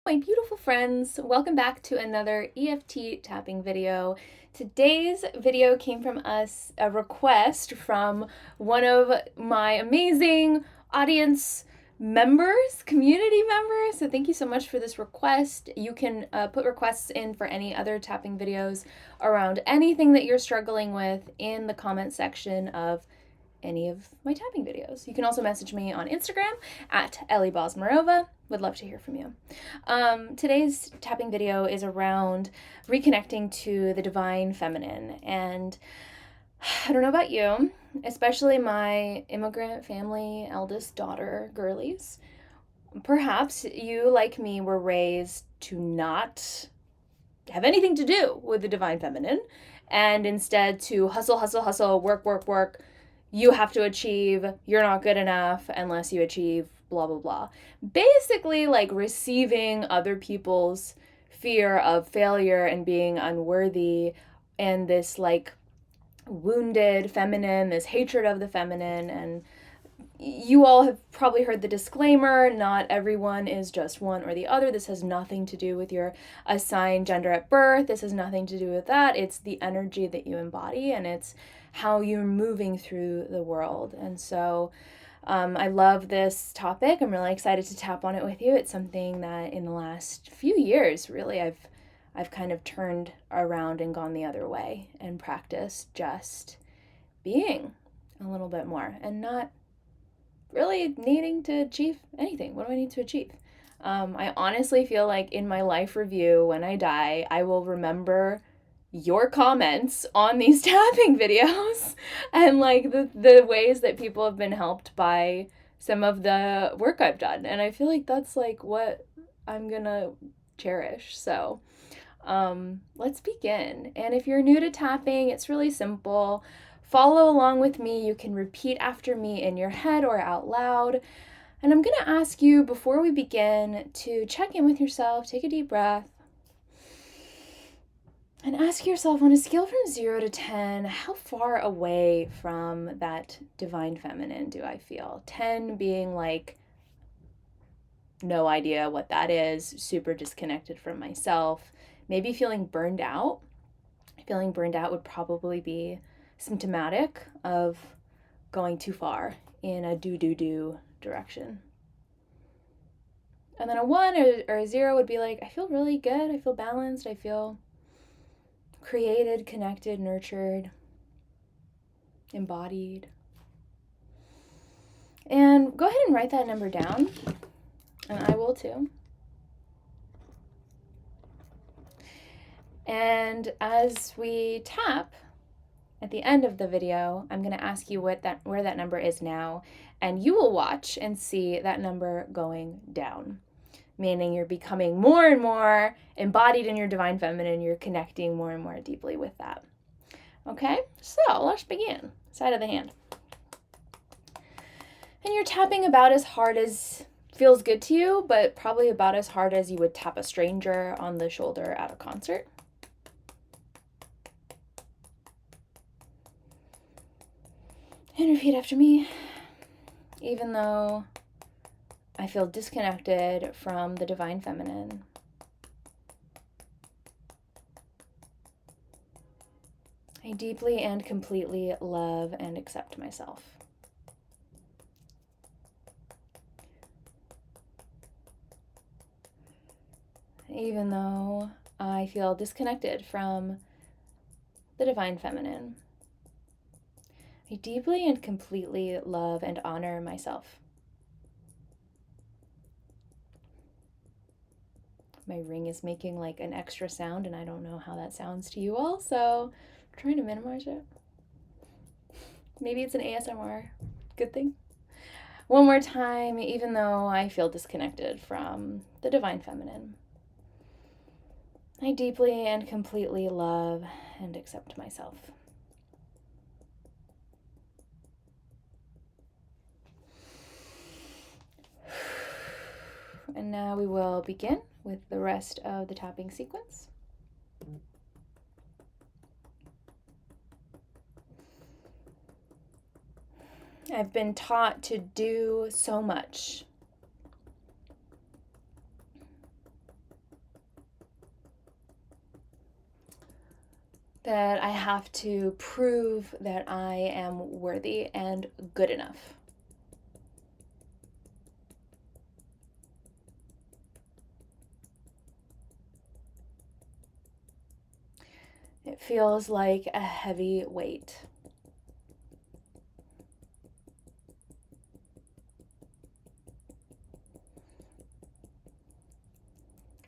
My beautiful friends, welcome back to another EFT tapping video. Today's video came from a request from one of my amazing audience members, community members. So thank you so much for this request. You can put requests in for any other tapping videos around anything that you're struggling with in the comment section of any of my tapping videos. You can also message me on Instagram at Ellie Bosmarova. Would love to hear from you. Today's tapping video is around reconnecting to the divine feminine. And I don't know about you, especially my immigrant family, eldest daughter, girlies. Perhaps you, like me, were raised to not have anything to do with the divine feminine and instead to hustle, hustle, hustle, work, work, work. You have to achieve, you're not good enough unless you achieve blah, blah, blah. Basically, like receiving other people's fear of failure and being unworthy and this like wounded feminine, this hatred of the feminine. And you all have probably heard the disclaimer, not everyone is just one or the other. This has nothing to do with your assigned gender at birth. This has nothing to do with that. It's the energy that you embody, and it's how you're moving through the world. And so I love this topic. I'm really excited to tap on it with you. It's something that in the last few years, really, I've kind of turned around and gone the other way and practiced just being a little bit more and not really needing to achieve anything. What do I need to achieve? I honestly feel like in my life review, when I die, I will remember your comments on these tapping videos and like the ways that people have been helped by some of the work I've done. And I feel like that's like what I'm gonna cherish. So let's begin. And if you're new to tapping, it's really simple. Follow along with me. You can repeat after me in your head or out loud. And I'm going to ask you before we begin to check in with yourself, take a deep breath, and ask yourself on a scale from 0 to 10, how far away from that divine feminine do I feel? 10 being like, no idea what that is, super disconnected from myself, maybe feeling burned out. Feeling burned out would probably be symptomatic of going too far in a do direction. And then a 1 or a 0 would be like, I feel really good, I feel balanced, I feel created, connected, nurtured, embodied. And go ahead and write that number down, and I will too. And as we tap at the end of the video, I'm going to ask you where that number is now, and you will watch and see that number going down, meaning you're becoming more and more embodied in your divine feminine. You're connecting more and more deeply with that. Okay, so let's begin. Side of the hand. And you're tapping about as hard as feels good to you, but probably about as hard as you would tap a stranger on the shoulder at a concert. And repeat after me. Even though I feel disconnected from the divine feminine, I deeply and completely love and accept myself. Even though I feel disconnected from the divine feminine, I deeply and completely love and honor myself. My ring is making like an extra sound, and I don't know how that sounds to you all, so I'm trying to minimize it. Maybe it's an ASMR good thing. One more time, even though I feel disconnected from the divine feminine, I deeply and completely love and accept myself. And now we will begin with the rest of the tapping sequence. I've been taught to do so much. that I have to prove that I am worthy and good enough. It feels like a heavy weight.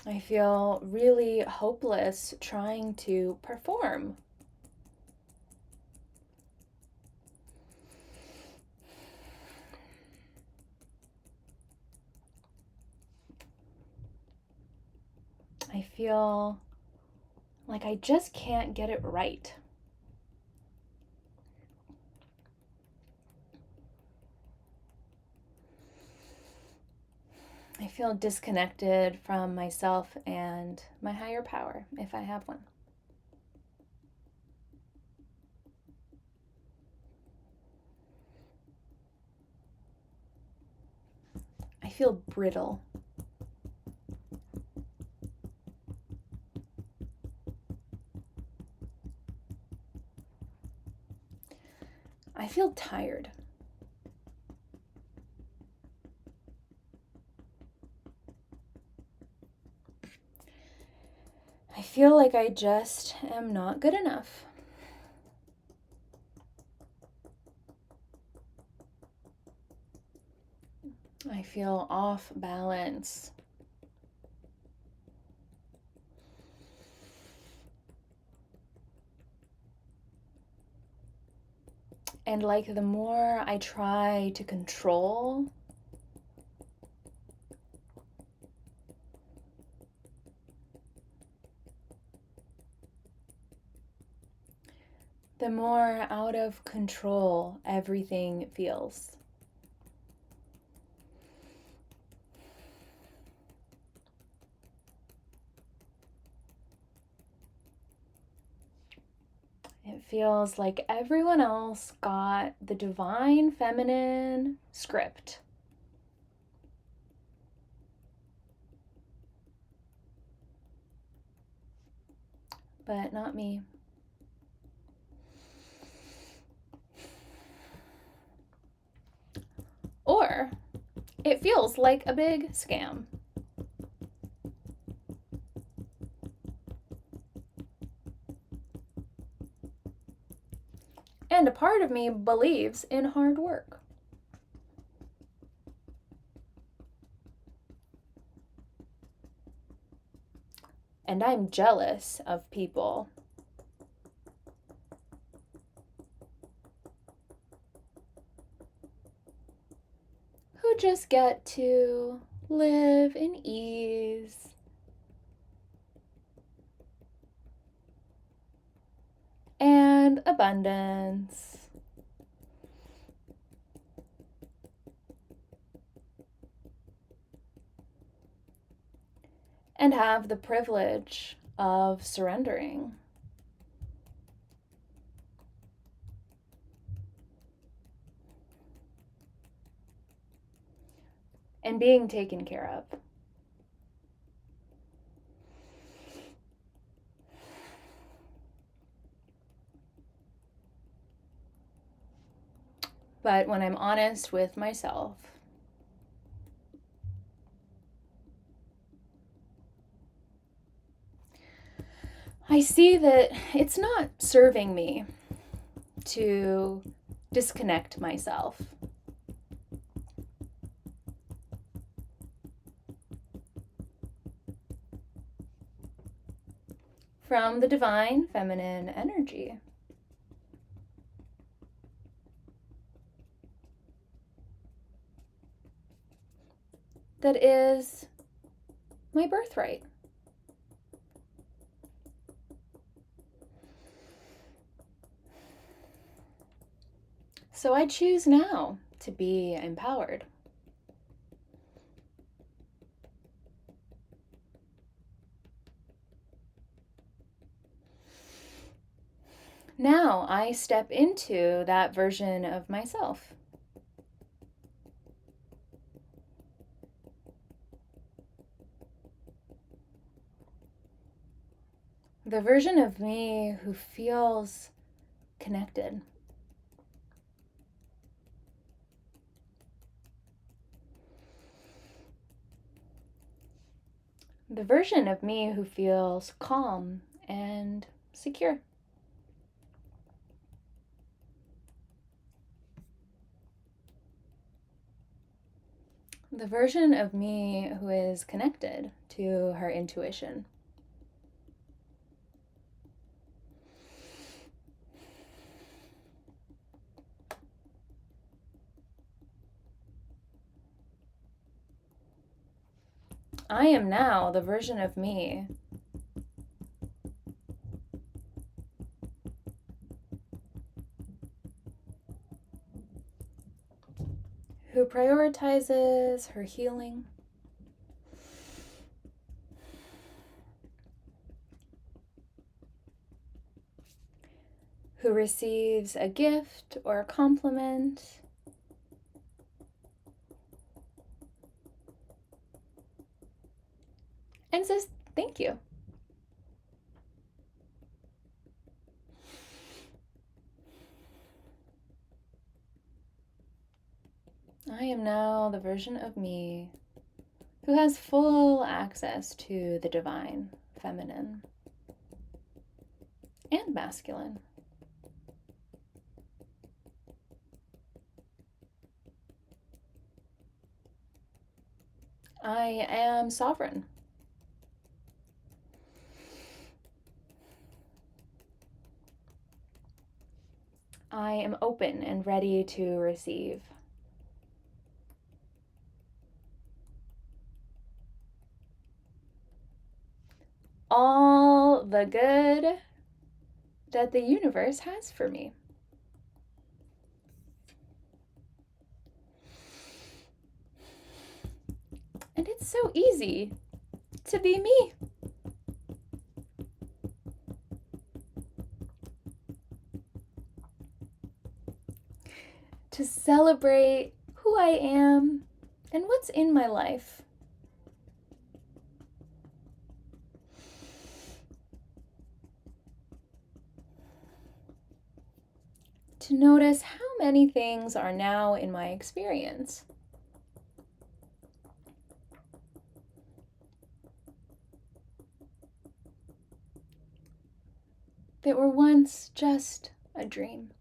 I feel really hopeless trying to perform. I feel like I just can't get it right. I feel disconnected from myself and my higher power, if I have one. I feel brittle. I feel tired. I feel like I just am not good enough. I feel off balance. And like the more I try to control, the more out of control everything feels. It feels like everyone else got the divine feminine script. But not me. Or it feels like a big scam. And a part of me believes in hard work. And I'm jealous of people who just get to live in ease and abundance. And have the privilege of surrendering. And being taken care of. But when I'm honest with myself, I see that it's not serving me to disconnect myself from the divine feminine energy. That is my birthright. So I choose now to be empowered. Now I step into that version of myself. The version of me who feels connected. The version of me who feels calm and secure. The version of me who is connected to her intuition. I am now the version of me who prioritizes her healing, who receives a gift or a compliment, and says thank you. I am now the version of me who has full access to the divine, feminine, and masculine. I am sovereign. I am open and ready to receive. All the good that the universe has for me. And it's so easy to be me. To celebrate who I am and what's in my life. To notice how many things are now in my experience. That were once just a dream.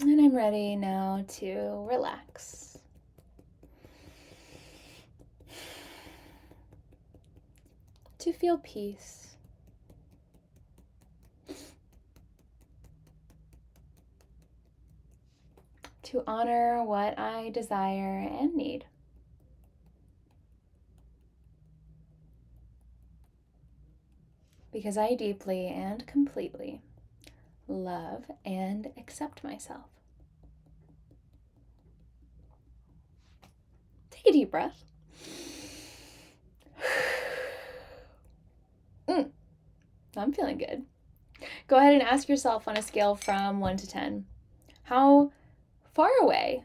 And I'm ready now to relax. To feel peace. To honor what I desire and need. Because I deeply and completely love and accept myself. Take a deep breath. I'm feeling good. Go ahead and ask yourself on a scale from 1 to 10, how far away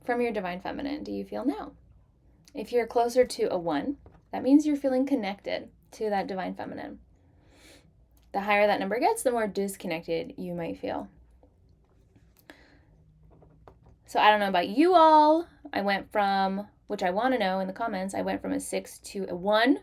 from your divine feminine do you feel now? If you're closer to a 1, that means you're feeling connected to that divine feminine. The higher that number gets, the more disconnected you might feel. So I don't know about you all. I went from, which I want to know in the comments, I went from a 6 to a 1,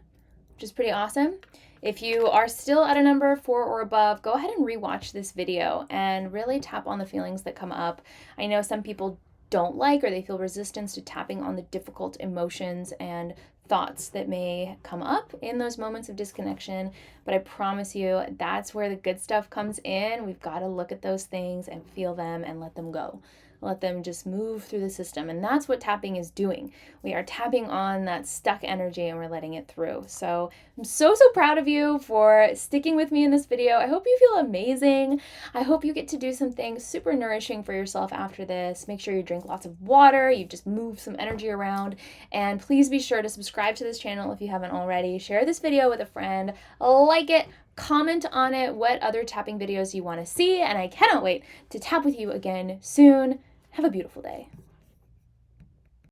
which is pretty awesome. If you are still at a number 4 or above, go ahead and rewatch this video and really tap on the feelings that come up. I know some people don't like or they feel resistance to tapping on the difficult emotions and thoughts that may come up in those moments of disconnection, but I promise you that's where the good stuff comes in. We've got to look at those things and feel them and let them go. Let them just move through the system. And that's what tapping is doing. We are tapping on that stuck energy and we're letting it through. So I'm so proud of you for sticking with me in this video. I hope you feel amazing. I hope you get to do something super nourishing for yourself after this. Make sure you drink lots of water. You just move some energy around. And please be sure to subscribe to this channel if you haven't already. Share this video with a friend. Like it. Comment on it what other tapping videos you want to see. And I cannot wait to tap with you again soon. Have a beautiful day.